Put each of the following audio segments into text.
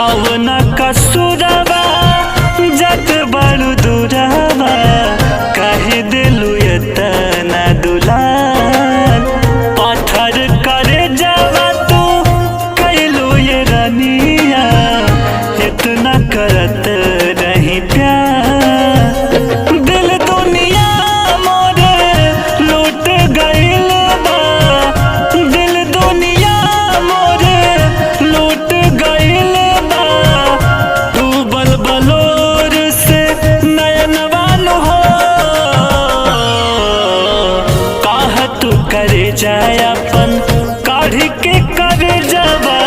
कौन कसुरवा जत बड़ू दूरवा कहे दिलु एतना दुलार पत्थर करे जावा तू कैलू ये रनिया इतना करत रही प्यार दिल दुनिया मोरे लूट गइल बा दिल दुनिया मोरे लूट गइल बा डूबल बलोर से नयनवान हो काह तू करे जाए अपन काढ़ के करे जावा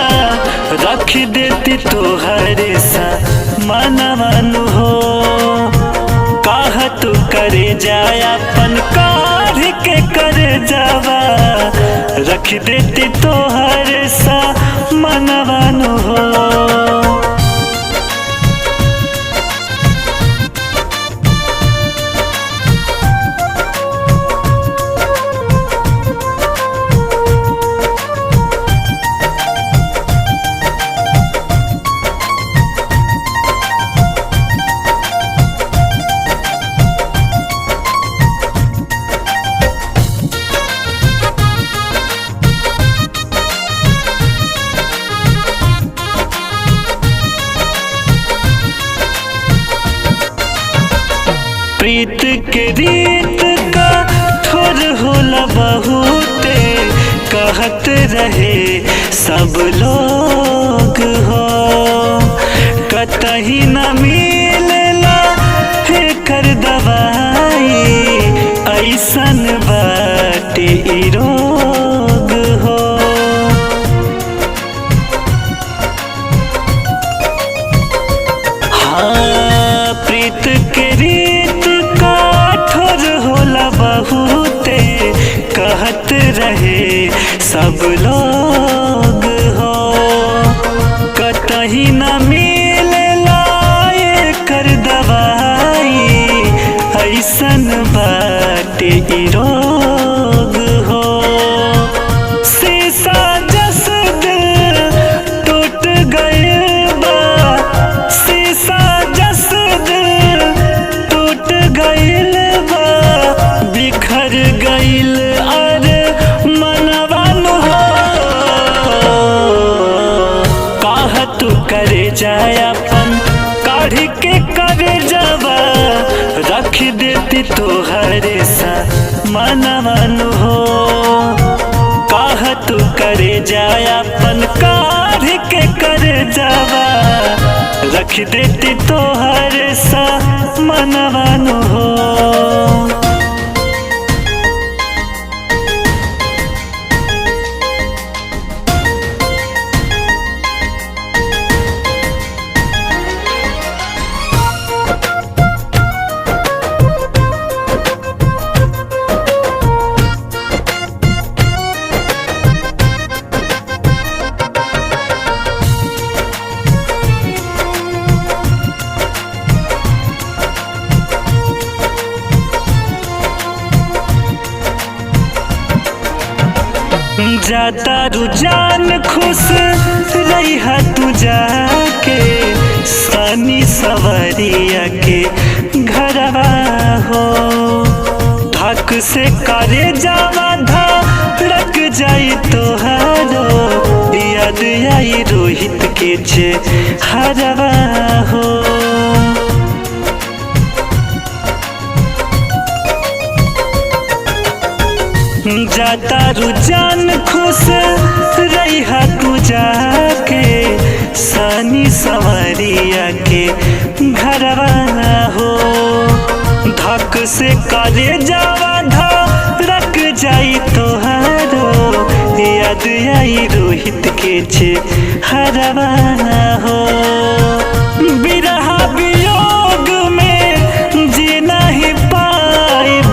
रख देती तोहरे सा मनवन हो काह तू करे जाए अपन काढ़ के करे जावा रख देती तोहरे सा मनवन हो। प्रीत के रीत का ठोर होला बहुते कहत रहे सब लोग हो कतही न मिलेला एकर दवाई ऐसन बाटे इ रोग हो। हाँ प्रीत के रीत बहुते कहत रहे सब लोग हो कतही न मिलेला एकर दवाई ऐसन बाटे इ रोग हो। शीशा जस दिल टूट गइल बा शीशा जस दिल टूट गइल बिखर गइल अरे मनवन हो काह तू करे जाए अपन काढ़ के करे जावा रख देती तोहरे सा मनवन हो काह तू करे जाए अपन काढ़ के करे जावा रख देती तोहरे सा मनवन हो। जाता रुझान खुश रही तू जाके सनी सवरिया के घरवा हो धक से करे जावा धा रख जाई तोहारो याद आई रोहित के छे हरवा हो। जाता रुझान खुश रही तू जाके सनी सवरिया के घरवा हो धक से करे जावा धा रख जाई तोहारो याद आई रोहित के छे हरवा हो। बिरहा वियोग में जी नहीं पाइब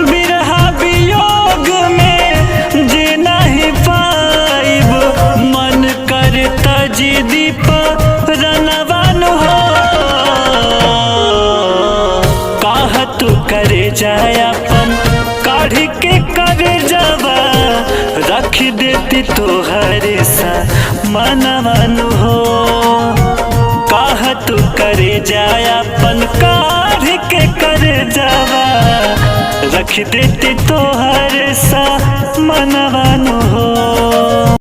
बिरहा वियोग में जी नहीं पाइब मन कर तजदी पर रनवन हो काह तू करे जाए अपन काढ़ के करे जावा रख देती तोहरे सा मनवन हो। करे जायापन काढ़ के कर जावा रख देती तोहर सा